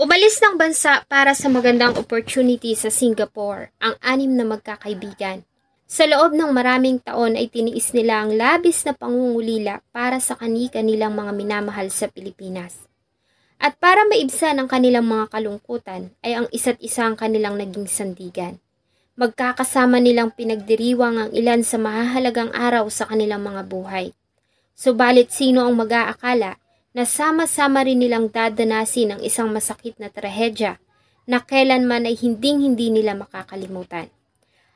Umalis ng bansa para sa magandang opportunity sa Singapore ang 6 na magkakaibigan. Sa loob ng maraming taon ay tiniis nila ang labis na pangungulila para sa kani-kanilang mga minamahal sa Pilipinas. At para maibsan ang kanilang mga kalungkutan ay ang isa't isa ang kanilang naging sandigan. Magkakasama nilang pinagdiriwang ang ilan sa mahahalagang araw sa kanilang mga buhay. Subalit sino ang mag-aakala na sama-sama rin nilang dadanasin ang isang masakit na trahedya na kailanman ay hinding-hindi nila makakalimutan.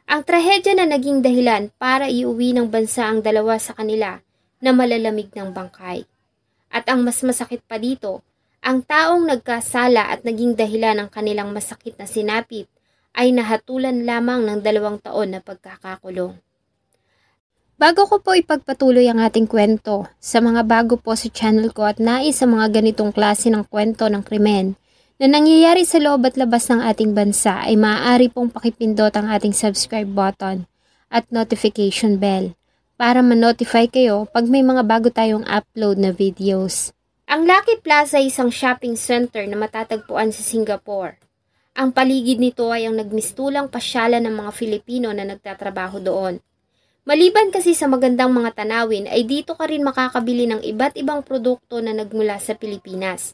Ang trahedya na naging dahilan para iuwi ng bansa ang dalawa sa kanila na malalamig ng bangkay. At ang mas masakit pa dito, ang taong nagkasala at naging dahilan ng kanilang masakit na sinapit ay nahatulan lamang ng 2 taon na pagkakakulong. Bago ko po ipagpatuloy ang ating kwento, sa mga bago po sa channel ko at nais sa mga ganitong klase ng kwento ng krimen na nangyayari sa loob at labas ng ating bansa ay maaari pong pakipindot ang ating subscribe button at notification bell para ma-notify kayo pag may mga bago tayong upload na videos. Ang Lucky Plaza ay isang shopping center na matatagpuan sa Singapore. Ang paligid nito ay ang nagmistulang pasyalan ng mga Filipino na nagtatrabaho doon. Maliban kasi sa magandang mga tanawin ay dito ka rin makakabili ng iba't ibang produkto na nagmula sa Pilipinas.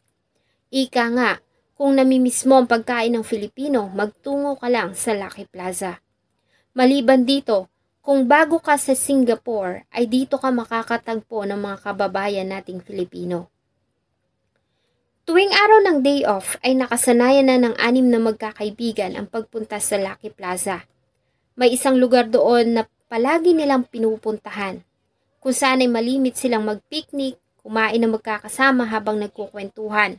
Ika nga, kung namimiss mo ang pagkain ng Filipino, magtungo ka lang sa Lucky Plaza. Maliban dito, kung bago ka sa Singapore ay dito ka makakatagpo ng mga kababayan nating Filipino. Tuwing araw ng day off ay nakasanayan na ng 6 na magkakaibigan ang pagpunta sa Lucky Plaza. May isang lugar doon na palagi nilang pinupuntahan, kung saan ay malimit silang mag-picnic, kumain na magkakasama habang nagkukwentuhan.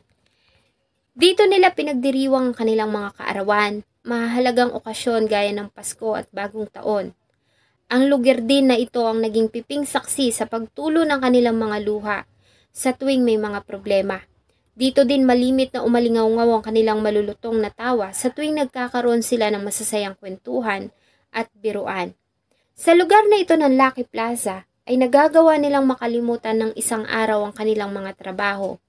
Dito nila pinagdiriwang ang kanilang mga kaarawan, mahalagang okasyon gaya ng Pasko at Bagong Taon. Ang lugar din na ito ang naging piping saksi sa pagtulo ng kanilang mga luha sa tuwing may mga problema. Dito din malimit na umalingaw-ngaw ang kanilang malulutong na tawa sa tuwing nagkakaroon sila ng masasayang kwentuhan at biruan. Sa lugar na ito ng Lucky Plaza ay nagagawa nilang makalimutan ng isang araw ang kanilang mga trabaho,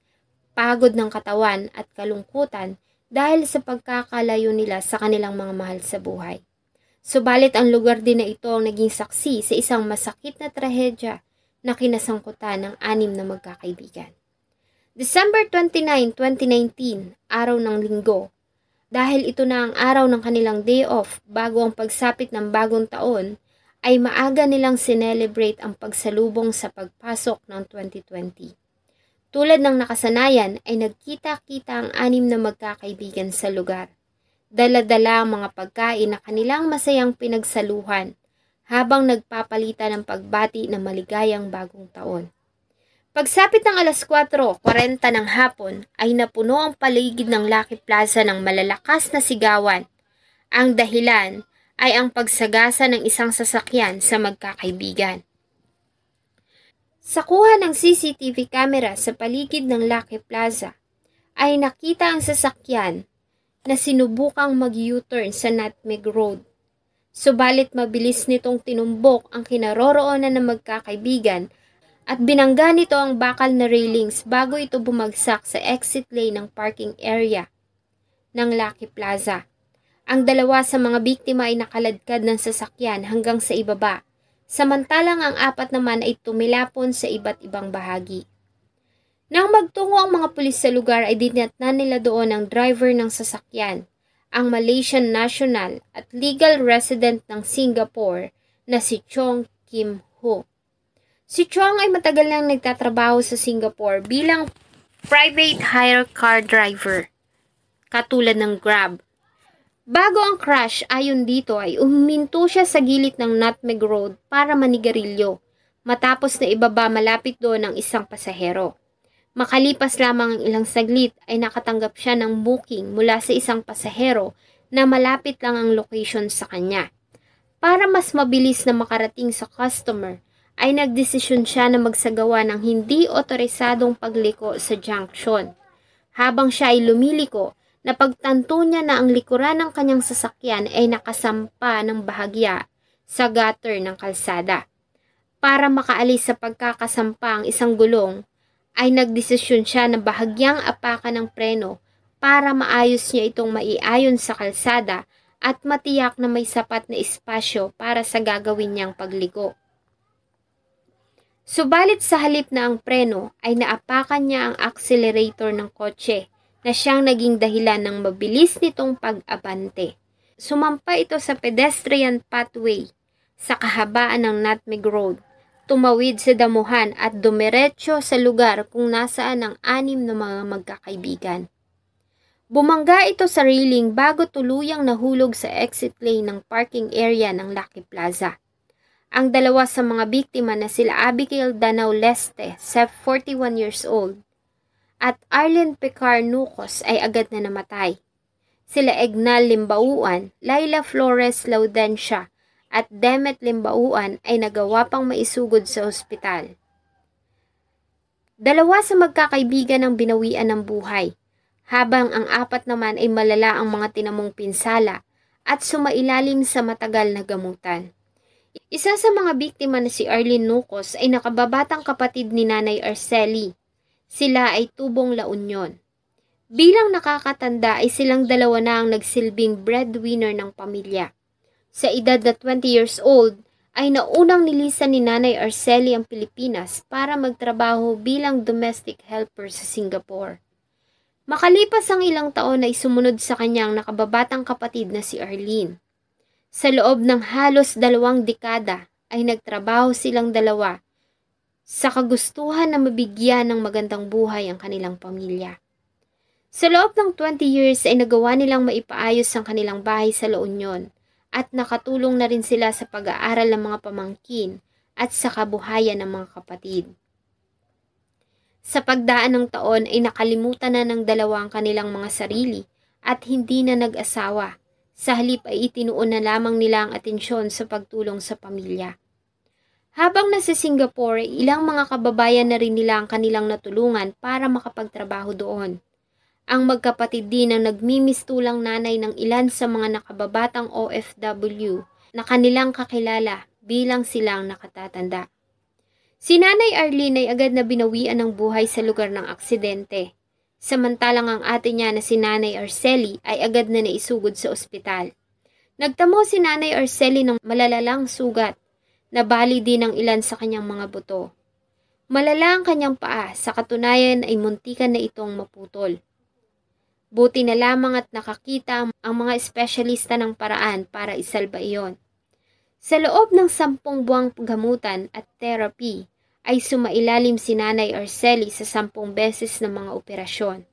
pagod ng katawan at kalungkutan dahil sa pagkakalayo nila sa kanilang mga mahal sa buhay. Subalit ang lugar din na ito ang naging saksi sa isang masakit na trahedya na kinasangkutan ng 6 na magkakaibigan. December 29, 2019, araw ng linggo. Dahil ito na ang araw ng kanilang day off bago ang pagsapit ng bagong taon, ay maaga nilang sinelebrate ang pagsalubong sa pagpasok ng 2020. Tulad ng nakasanayan ay nagkita-kita ang 6 na magkakaibigan sa lugar. Dala-dala ang mga pagkain na kanilang masayang pinagsaluhan habang nagpapalitan ng pagbati ng maligayang bagong taon. Pagsapit ng alas 4:40 ng hapon ay napuno ang paligid ng Lucky Plaza ng malalakas na sigawan. Ang dahilan ay ang pagsagasa ng isang sasakyan sa magkakaibigan. Sa kuha ng CCTV camera sa paligid ng Lucky Plaza, ay nakita ang sasakyan na sinubukang mag-U-turn sa Nutmeg Road. Subalit mabilis nitong tinumbok ang kinaroroonan ng magkakaibigan at binangga nito ang bakal na railings bago ito bumagsak sa exit lane ng parking area ng Lucky Plaza. Ang 2 sa mga biktima ay nakaladkad ng sasakyan hanggang sa ibaba, samantalang ang 4 naman ay tumilapon sa iba't ibang bahagi. Nang magtungo ang mga pulis sa lugar ay dinatnan nila doon ang driver ng sasakyan, ang Malaysian national at legal resident ng Singapore na si Chong Kim Ho. Si Chong ay matagal nang nagtatrabaho sa Singapore bilang private hire car driver, katulad ng Grab. Bago ang crash, ayon dito ay uminto siya sa gilid ng Nutmeg Road para manigarilyo, matapos na ibaba malapit doon ang isang pasahero. Makalipas lamang ang ilang saglit ay nakatanggap siya ng booking mula sa isang pasahero na malapit lang ang location sa kanya. Para mas mabilis na makarating sa customer, ay nagdesisyon siya na magsagawa ng hindi otorisadong pagliko sa junction. Habang siya ay lumiliko, napagtanto niya na ang likuran ng kanyang sasakyan ay nakasampa ng bahagya sa gutter ng kalsada. Para makaalis sa pagkakasampa ang isang gulong, ay nagdesisyon siya na bahagyang apakan ng preno para maayos niya itong maiayon sa kalsada at matiyak na may sapat na espasyo para sa gagawin niyang pagligo. Subalit sa halip na ang preno ay naapakan niya ang accelerator ng kotse na siyang naging dahilan ng mabilis nitong pag-abante. Sumampa ito sa pedestrian pathway sa kahabaan ng Nutmeg Road, tumawid sa damuhan at dumiretso sa lugar kung nasaan ang 6 na mga magkakaibigan. Bumangga ito sa railing bago tuluyang nahulog sa exit lane ng parking area ng Lucky Plaza. Ang dalawa sa mga biktima na sila Abigail Danao Leste, 41 years old, at Arlene Picar Nucos ay agad na namatay. Sila Egnal Limbauan, Laila Flores Laudencia at Demet Limbauan ay nagawa pang maisugod sa ospital. Dalawa sa magkakaibigan ang binawian ng buhay, habang ang 4 naman ay malala ang mga tinamong pinsala at sumailalim sa matagal na gamutan. Isa sa mga biktima na si Arlene Nucos ay nakababatang kapatid ni Nanay Arceli. Sila ay tubong La Union. Bilang nakakatanda ay silang dalawa na ang nagsilbing breadwinner ng pamilya. Sa edad na 20 years old ay naunang nilisan ni Nanay Arceli ang Pilipinas para magtrabaho bilang domestic helper sa Singapore. Makalipas ang ilang taon ay sumunod sa kanyang nakababatang kapatid na si Arlene. Sa loob ng halos 2 dekada ay nagtrabaho silang dalawa sa kagustuhan na mabigyan ng magandang buhay ang kanilang pamilya. Sa loob ng 20 years ay nagawa nilang maipaayos ang kanilang bahay sa La Union at nakatulong na rin sila sa pag-aaral ng mga pamangkin at sa kabuhayan ng mga kapatid. Sa pagdaan ng taon ay nakalimutan na ng dalawa ang kanilang mga sarili at hindi na nag-asawa. Sa halip ay itinuon na lamang nila ang atensyon sa pagtulong sa pamilya. Habang nasa Singapore, ilang mga kababayan na rin nila ang kanilang natulungan para makapagtrabaho doon. Ang magkapatid din ang nagmimistulang nanay ng ilan sa mga nakababatang OFW na kanilang kakilala bilang silang nakatatanda. Si Nanay Arlene ay agad na binawian ng buhay sa lugar ng aksidente, samantalang ang ate niya na si Nanay Arceli ay agad na naisugod sa ospital. Nagtamo si Nanay Arceli ng malalalang sugat, nabali din ang ilan sa kanyang mga buto. Malala ang kanyang paa, sa katunayan ay muntikan na itong maputol. Buti na lamang at nakakita ang mga espesyalista ng paraan para isalba iyon. Sa loob ng 10 buwang gamutan at therapy, ay sumailalim si Nanay Arceli sa 10 beses ng mga operasyon.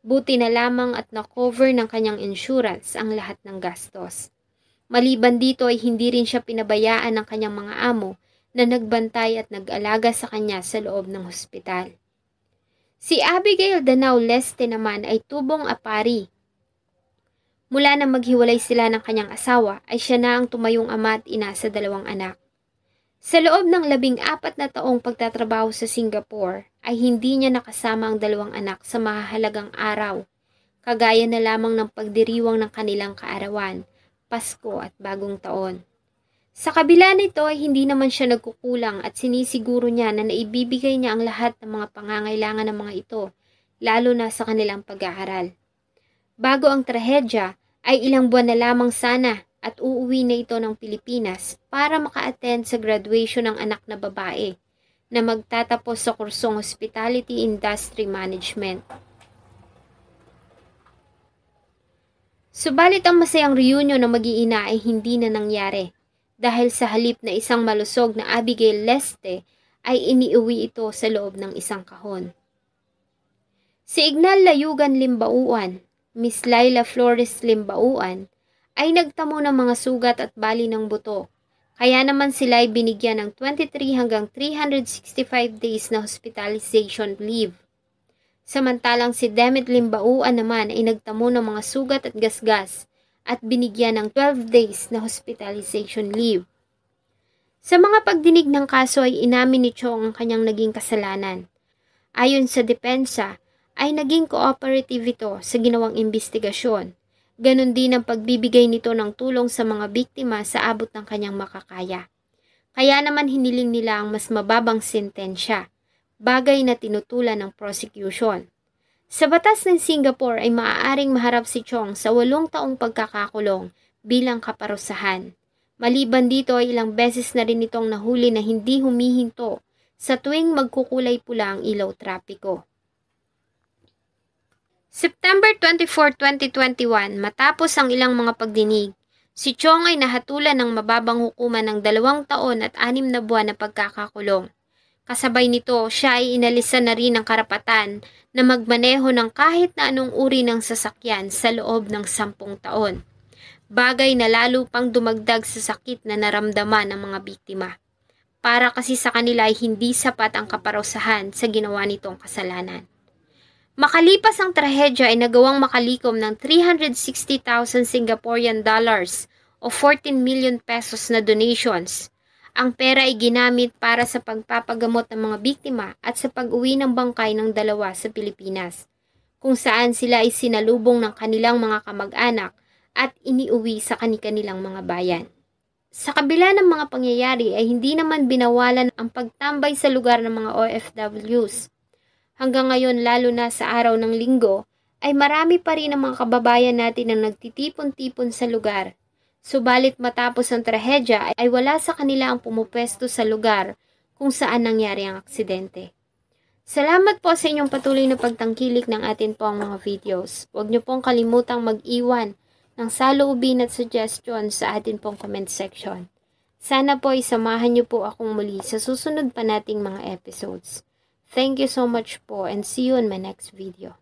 Buti na lamang at na-cover ng kanyang insurance ang lahat ng gastos. Maliban dito ay hindi rin siya pinabayaan ng kanyang mga amo na nagbantay at nag-alaga sa kanya sa loob ng hospital. Si Abigail Danao Leste naman ay tubong apari. Mula na maghiwalay sila ng kanyang asawa ay siya na ang tumayong ama at ina sa 2 anak. Sa loob ng 14 na taong pagtatrabaho sa Singapore ay hindi niya nakasama ang 2 anak sa mahahalagang araw, kagaya na lamang ng pagdiriwang ng kanilang kaarawan, Pasko at Bagong Taon. Sa kabila nito ay hindi naman siya nagkukulang at sinisiguro niya na naibibigay niya ang lahat ng mga pangangailangan ng mga ito, lalo na sa kanilang pag-aaral. Bago ang trahedya ay ilang buwan na lamang sana at uuwi na ito ng Pilipinas para maka-attend sa graduation ng anak na babae na magtatapos sa kursong Hospitality Industry Management. Subalit ang masayang reunion ng mag-iina ay hindi na nangyari. Dahil sa halip na isang malusog na Abigail Leste ay iniuwi ito sa loob ng isang kahon. Si Ignal Layugan Limbauan, Miss Laila Flores Limbauan ay nagtamo ng mga sugat at bali ng buto, kaya naman sila ay binigyan ng 23 hanggang 365 days na hospitalization leave. Samantalang si Demet Limbauan naman ay nagtamo ng mga sugat at gasgas at binigyan ng 12 days na hospitalization leave. Sa mga pagdinig ng kaso ay inamin ni Chong ang kanyang naging kasalanan. Ayon sa depensa, ay naging cooperative ito sa ginawang investigasyon. Ganon din ang pagbibigay nito ng tulong sa mga biktima sa abot ng kanyang makakaya. Kaya naman hiniling nila ang mas mababang sentensya, bagay na tinutulan ng prosecution. Sa batas ng Singapore ay maaaring maharap si Chong sa 8 taong pagkakakulong bilang kaparusahan. Maliban dito ay ilang beses na rin itong nahuli na hindi humihinto sa tuwing magkukulay pula ang ilaw trapiko. September 24, 2021, matapos ang ilang mga pagdinig, si Chong ay nahatulan ng mababang hukuman ng 2 taon at 6 na buwan na pagkakakulong. Kasabay nito, siya ay inalisan na rin ng karapatan na magmaneho ng kahit na anong uri ng sasakyan sa loob ng 10 taon. Bagay na lalo pang dumagdag sa sakit na naramdaman ng mga biktima. Para kasi sa kanila ay hindi sapat ang kaparusahan sa ginawa nitong kasalanan. Makalipas ang trahedya ay nagawang makalikom ng 360,000 Singaporean dollars o 14 million pesos na donations. Ang pera ay ginamit para sa pagpapagamot ng mga biktima at sa pag-uwi ng bangkay ng 2 sa Pilipinas, kung saan sila ay sinalubong ng kanilang mga kamag-anak at iniuwi sa kanilang mga bayan. Sa kabila ng mga pangyayari ay hindi naman binawalan ang pagtambay sa lugar ng mga OFWs. Hanggang ngayon, lalo na sa araw ng Linggo, ay marami pa rin ang mga kababayan natin na nagtitipon-tipon sa lugar. Subalit matapos ang trahedya ay wala sa kanila ang pumupwesto sa lugar kung saan nangyari ang aksidente. Salamat po sa inyong patuloy na pagtangkilik ng atin po ang mga videos. Huwag niyo pong kalimutang mag-iwan ng saloobin at suggestion sa atin pong comment section. Sana po isamahan niyo po akong muli sa susunod pa nating mga episodes. Thank you so much po and see you in my next video.